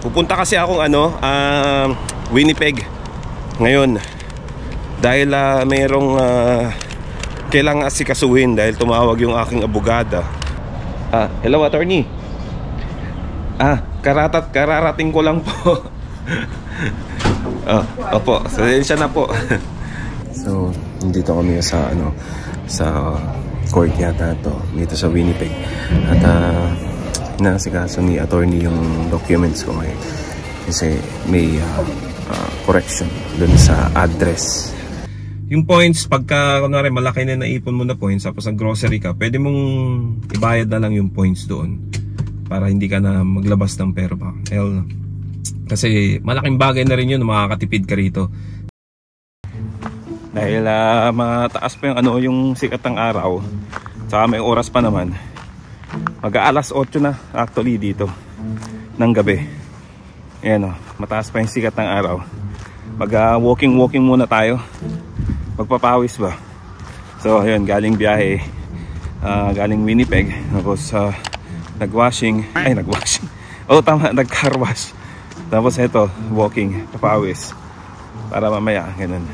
Pupunta kasi akong Winnipeg ngayon dahil mayroong kailangan asikasuhin dahil tumawag yung aking abogada. Hello attorney. Kararating ko lang po. Opo, siya na po. So, dito kami sa court yata to, dito sa Winnipeg. At nasikaso ni attorney yung documents ko ngayon. Kasi may correction dun sa address. Yung points, pagka kunwari malaki na naipon mo na points, tapos nag-grocery ka, pwede mong ibayad na lang yung points doon para hindi ka na maglabas ng pera pa. Kasi malaking bagay na rin yun, makakatipid ka rito. Dahil mataas pa yung yung sikat ng araw, saka may oras pa naman. Mag-aalas 8 na actually dito ng gabi. Ayan mataas pa yung sikat ng araw. Mag-walking muna tayo. Magpapawis ba? So ayun, galing biyahe, galing Winnipeg. Tapos nag-washing. Tama, nag-car wash. Tapos ito, walking, papawis. Para mamaya, ganun.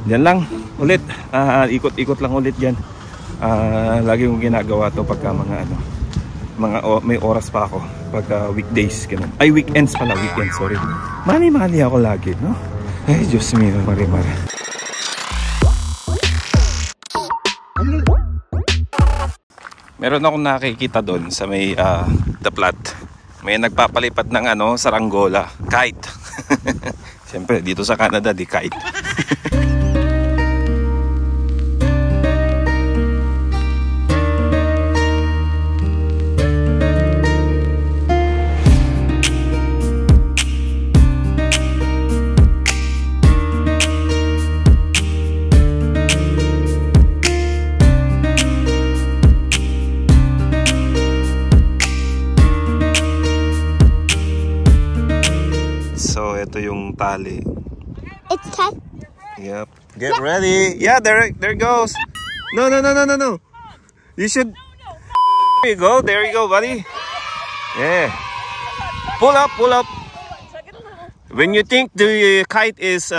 Diyan lang ulit, ikot-ikot lang ulit dyan. Lagi kong ginagawa to pagka may oras pa ako. Pagka weekdays, ganun. Ay, weekends pala, weekends, sorry. Mali ako lagi, no? Ay, Diyos mio, marimar. Meron akong nakikita doon sa may The Plat. May nagpapalipad ng saranggola, kite. Siyempre dito sa Canada di kite. Ito yung tali. It's tight. Yep. Get ready. Yeah, there goes. No. You should. There you go. There you go, buddy. Yeah. Pull up. When you think the kite is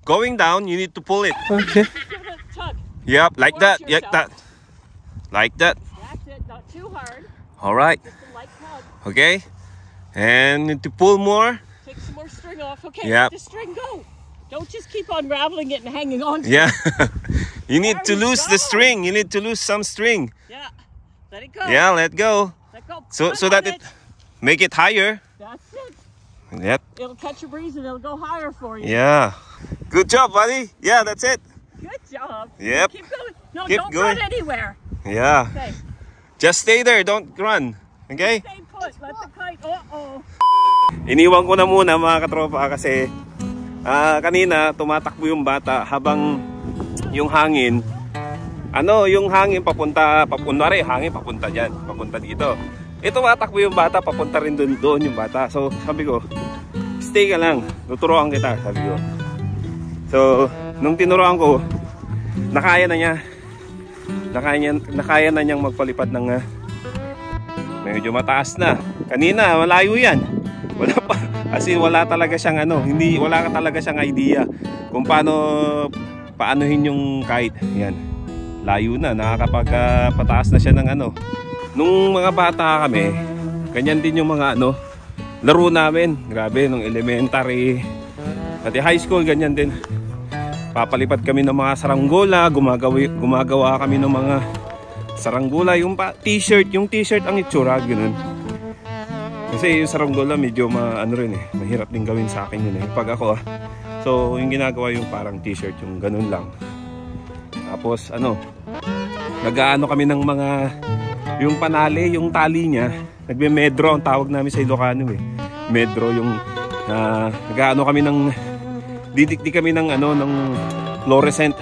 going down, you need to pull it. Okay. Yep, like that. Like that. Like that. That's it. Not too hard. All right. Okay. And to pull more. Take some more string off. Okay, yep. Let the string go. Don't just keep on unraveling it and hanging on to it. Yeah. You need to lose the string. You need to lose some string. Yeah. Let it go. Yeah, let go. Let go. So that it make it higher. That's it. Yep. It'll catch a breeze and it'll go higher for you. Yeah. Good job, buddy. Yeah, that's it. Good job. Yep. Keep going. No, keep don't going. run anywhere. Yeah. Okay. Just stay there. Don't run. Okay? Stay put. Let the kite. Uh-oh. Iniwan ko na muna mga katropa kasi kanina tumatakbo yung bata habang yung hangin yung hangin papunta dyan, papunta dito. Tumatakbo yung bata papunta rin doon yung bata. So sabi ko, stay ka lang, tuturuan kita, sabi ko. So nung tinuruan ko, nakaya na niyang magpalipad ng medyo mataas na. Kanina malayo yan. Wala pa, kasi wala talaga siyang wala talaga siyang idea kung paanohin yung kite. Yan. Layo na, nakakapagpataas na siya ng Nung mga bata kami, ganyan din yung mga laro namin. Grabe, nung elementary, pati high school ganyan din. Papalipad kami ng mga saranggola, gumagawa kami ng mga saranggola, yung t-shirt ang itsura, ganun. Kasi yung saranggola medyo mahirap din gawin sa akin yun pag ako So yung ginagawa yung parang t-shirt, yung ganun lang. Tapos nag-aano kami ng mga yung panali, yung tali niya, nagme-medro ang tawag namin sa Ilocano Medro yung nag-aano kami ng didikdik kami ng ng fluorescent.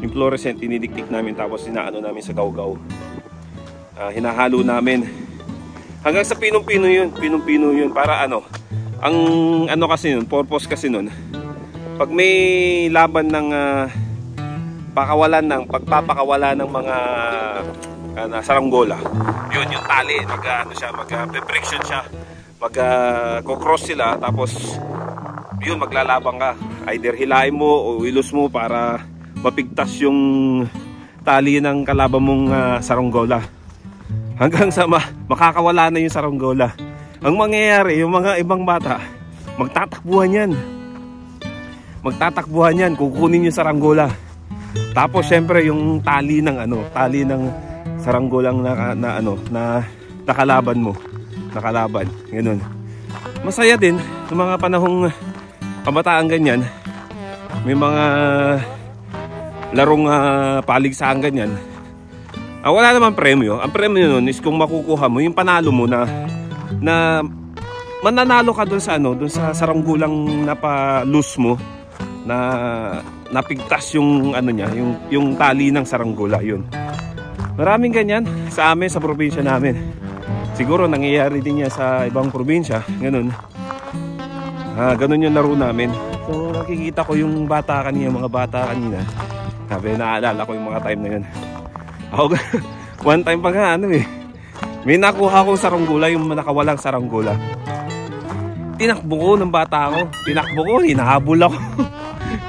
Yung fluorescent dinidikdik namin tapos inaano namin sa gawgaw. Hinahalo namin. Hanggang sa pinong-pino yun para ang kasi nun, purpose kasi nun, pag may laban ng pagpapakawala ng mga saranggola, yun yung tali, mag-friction siya, Kukross sila, tapos yun, maglalaban ka. Either hilain mo o ilos mo para mapigtas yung tali ng kalaban mong saranggola. Hanggang sa makakawala na yung saranggola. Ang mangyayari, yung mga ibang bata, magtatakbuhan yan, kukunin yung saranggola. Tapos syempre yung tali ng saranggolang na nakalaban mo. Ganun. Masaya din ng mga panahong kabataan ganyan. May mga larong paligsahan ganyan. Wala naman premyo. Ang premyo nun is kung makukuha mo yung panalo mo na mananalo ka dun sa saranggolang napalus mo na napigtas yung yung tali ng saranggola yun. Maraming ganyan sa amin, sa probinsya namin. Siguro nangyayari din yan sa ibang probinsya, ganun. Ganun yung laro namin. So nakikita ko yung mga bata kanina. Sabi, naalala ko yung mga time na yun. Ako, one time pa nga, may nakuha akong saranggola, yung nakawalang saranggola. Tinakbo ko ng bata ako. Hinahabol ako.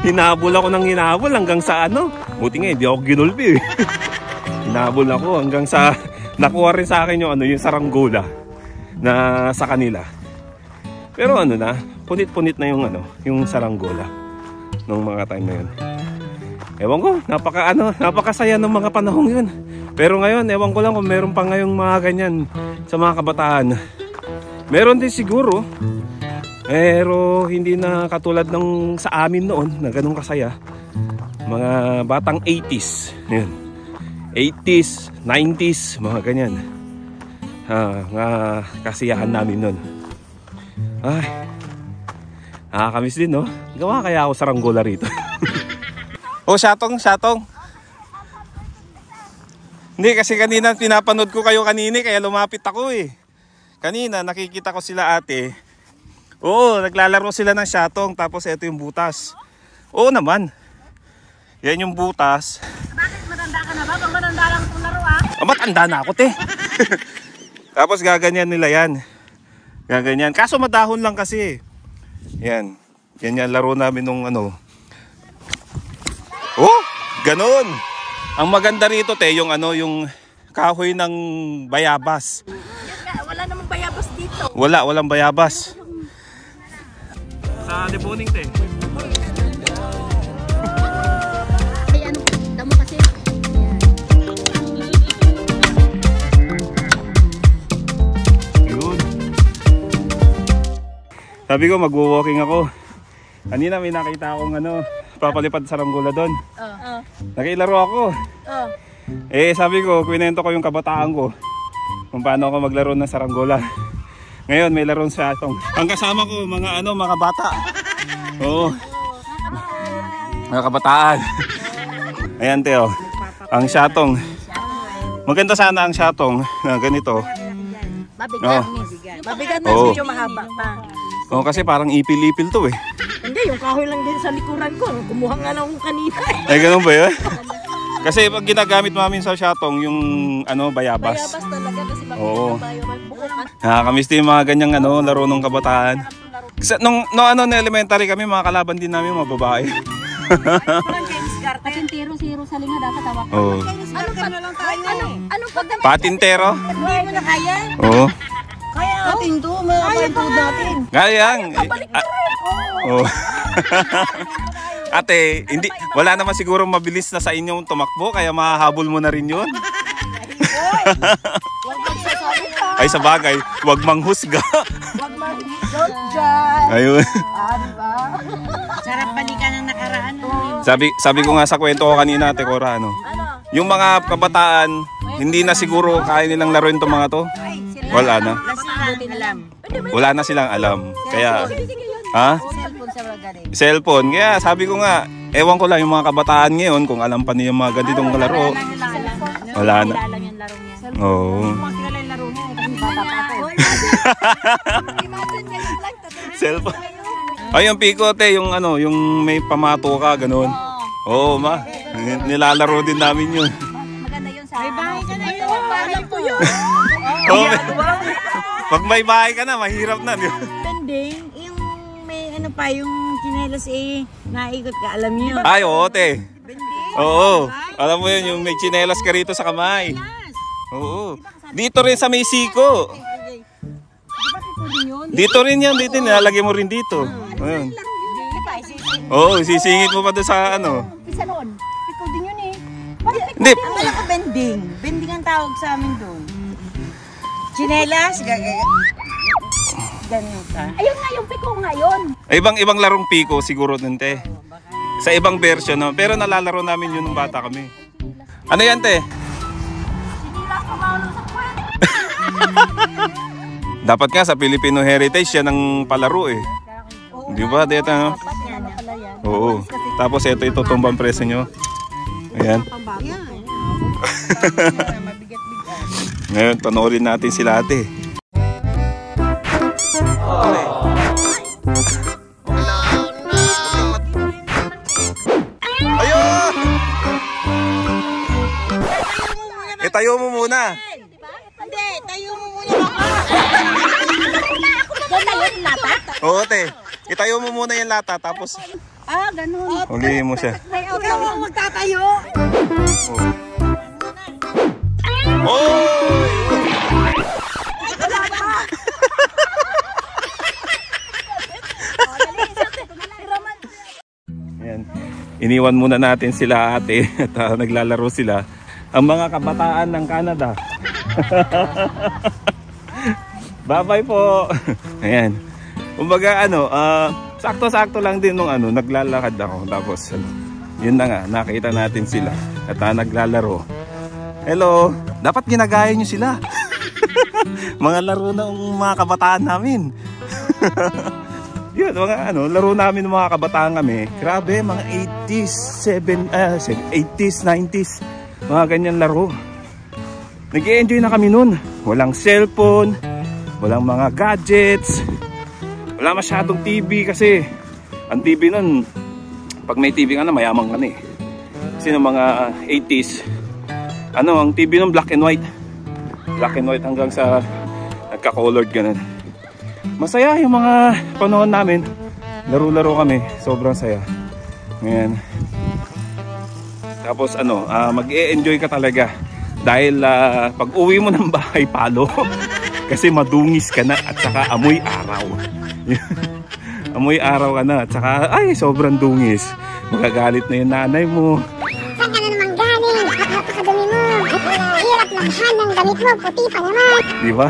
Hinahabol ako ng hinahabol hanggang sa buti nga, hindi ako ginulpi. Hinahabol ako hanggang sa nakuha rin sa akin yung saranggola na sa kanila. Pero punit-punit na yung saranggola nung mga time na yun. Ewan ko, napakasaya ng mga panahong yun. Pero ngayon, ewan ko lang kung meron pa ngayong mga ganyan sa mga kabataan. Meron din siguro, pero hindi na katulad ng sa amin noon na ganun kasaya. Mga batang 80s. Yun. 80s, 90s, mga ganyan. Mga kasiyahan namin nun. Ay, nakakamiss din, no? Gawa kaya ako saranggola rito. Oh, Syatong. Hindi, kasi kanina pinapanood ko kayo kanina, kaya lumapit ako eh. Kanina nakikita ko sila ate. Oo, naglalaro sila ng Syatong, tapos ito yung butas. Oo naman. Yan yung butas. Bakit matanda ka na ba? Pag matanda lang itong laro Matanda na ako, te. Tapos gaganyan nila yan. Gaganyan. Kaso madahon lang kasi. Yan. Yan laro namin nung Oh, ganun. Ang maganda rito, te, yung yung kahoy ng bayabas. Wala namang bayabas dito. Walang bayabas. Sa deboning, te. Damo kasi. Yun. Sabi ko, magwo-walking ako. Kanina may nakita akong papalipad sa saranggola doon. Nakilaro ako. Sabi ko, kwento ko yung kabataan ko kung paano ako maglaro ng saranggola. Ngayon may laro sa Syatong. Ang kasama ko mga bata. Oo. Mga kabataan. Ayan, Teo. Ang Syatong. Maganda sana ang Syatong na ganito. Mabigat na, medyo mahaba pa. Oo, kasi parang ipil-ipil to eh. Hindi, yung kahoy lang din sa likuran ko. Kumuha nga lang akong kanina. Ay, ganun ba yun? Kasi pag ginagamit namin sa Syatong, yung bayabas. Bayabas talaga kasi Oo. bukas. Nakakamiss din yung mga ganyang laro ng kabataan. Kasi nung elementary kami, mga kalaban din namin mga babae. Patintero si Rosalinga dapat tawag. Oo. Ano lang tayo? Anong pagdamit? Patintero? Hindi mo na kaya? Oo. Kaya natin to, mga natin. Kayang. Oo. Ate, wala naman siguro mabilis na sa inyong tumakbo, kaya mahahabol mo na rin yun. Ay, sa bagay, wag manghusga. Wag manghusga dyan. Ayun. Diba? Sarap balikan ng nakaraan. Sabi ko nga sa kwento ko kanina, Ate Cora, yung mga kabataan, hindi na siguro kaya nilang laruin itong mga to. Wala na. Wala na silang alam. Kaya, cellphone. Kaya sabi ko nga, ewan ko lang yung mga kabataan ngayon kung alam pa niya mga ganitong laro. Wala na. Oo. Cellphone. Ay, yung pikote, yung may pamato ka, ganun. Oo, nilalaro din namin yun. Maganda yun sa... May bahay ka na yun. Alam ko yun. Pag may bahay ka na, mahirap na. Di ba? Bending, yung may ano pa, yung chinelas naikot ka, alam niyo. Ay, oo, te. Bending? Oo. Alam mo yun, yung may chinelas ka rito sa kamay. Oo. Dito rin sa may siko. Dito rin yan, dito. Nilalagay mo rin dito. Ayun. Oo, sisingit mo pa doon sa ano. Isa noon. Ikaw din yun eh. Hindi. Ang wala ko bending. Bending ang tawag sa amin doon. Chinelas, ganyan ka. Ayun nga yung piko ngayon. Ibang larong piko siguro dun, te. Sa ibang version, no? Pero nalalaro namin yun nung bata kami. Ano yan, te? Sinila ko maulong sa kwet. Dapat nga sa Filipino Heritage yan ang palaro eh. Di ba? Dito, no? Oo. Tapos ito itutumbang presyo nyo. Ayan. Ngayon, panoorin natin sila ate. Ayun! Itayo mo muna. Hindi, tayo mo muna baka. Yan na yun, lata. Oo, te. Itayo mo muna yung lata, tapos Ah, ganun. hulihin mo siya. Ikaw ang magtatayo. Oh! Ayan. Iniwan muna natin sila ate at naglalaro sila. Ang mga kabataan ng Canada. Bye-bye po. Ayan. Kumbaga ano, sakto-sakto lang din nung ano, naglalakad ako. Tapos ano, yun na nga, nakita natin sila at naglalaro. Hello, dapat ginagaya nyo sila. Mga laro ng mga kabataan namin. Yun, mga ano, laro namin ng mga kabataan kami. Grabe, mga 80s, 80s, 90s. Mga ganyan laro. Nag-i-enjoy na kami nun. Walang cellphone, walang mga gadgets, wala masyadong TV kasi ang TV nun, pag may TV ka na, mayaman ka na eh. Kasi ng mga 80s, ano, ang TV nun black and white. Black and white hanggang sa nagka-colored ganun. Masaya yung mga panahon namin. Laro-laro kami, sobrang saya. Ngayon. Tapos ano, mag-e-enjoy ka talaga. Dahil pag uwi mo ng bahay, palo. Kasi madungis ka na at saka amoy araw. Amoy araw ka na at saka ay sobrang dungis. Magagalit na yung nanay mo. Saan ka na naman galing? Napakadumi mo. Hirap lamhan ng damit mo. Puti pa naman. Diba?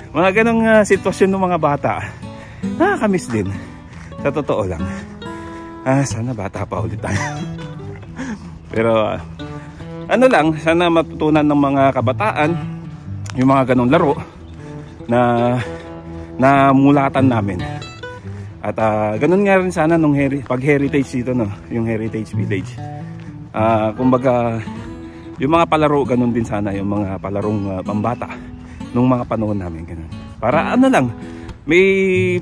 Mga ganong sitwasyon ng mga bata. Nakakamiss din. Sa totoo lang. Sana bata pa ulit tayo. Pero ano lang, sana matutunan ng mga kabataan yung mga ganong laro na mulatan namin. At ganun nga rin sana nung pag heritage dito, no, yung heritage village. Kumbaga yung mga palaro ganun din sana, yung mga palarong pambata nung mga panahon namin ganun. Para ano lang, may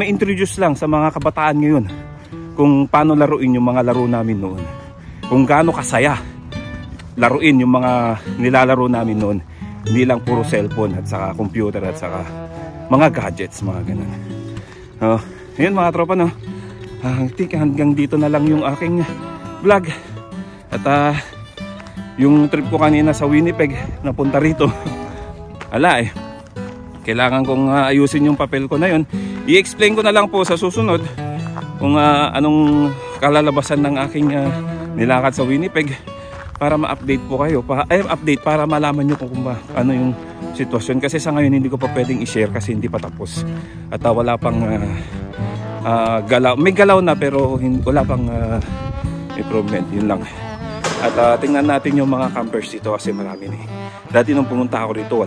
introduce lang sa mga kabataan ngayon kung paano laruin yung mga laro namin noon. Kung gaano kasaya laruin yung mga nilalaro namin noon. Hindi lang puro cellphone at saka computer at saka mga gadgets, mga ganun. Ayun mga tropa, no. I think hanggang dito na lang yung aking vlog. At yung trip ko kanina sa Winnipeg, napunta rito. Ala eh, kailangan kong ayusin yung papel ko na yun. I-explain ko na lang po sa susunod kung anong kalalabasan ng aking nilakad sa Winnipeg, para ma-update po kayo, update para malaman nyo kung ano yung sitwasyon. Kasi sa ngayon hindi ko pa pwedeng i-share kasi hindi pa tapos. At wala pang galaw. May galaw na pero wala pang improvement. Yun lang. At tingnan natin yung mga campers dito kasi marami na eh. Dati nung pumunta ako rito,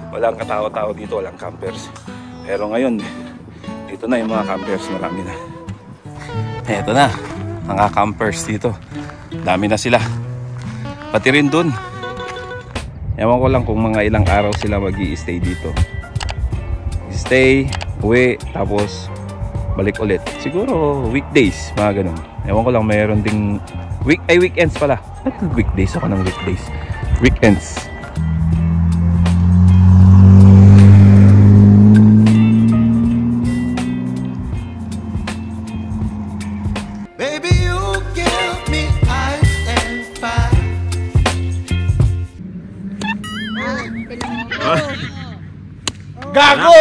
walang katao-tao dito, walang campers. Pero ngayon, dito na yung mga campers, marami na. Eto na, mga campers dito. Dami na sila. Pati rin dun. Ewan ko lang kung mga ilang araw sila mag-i-stay dito. Stay, uwi, tapos balik ulit. Siguro weekdays, mga ganun. Ewan ko lang, mayroon ding weekends pala. Weekdays ako ng weekdays. Weekends. Baby, you give me ice and fire. Gago!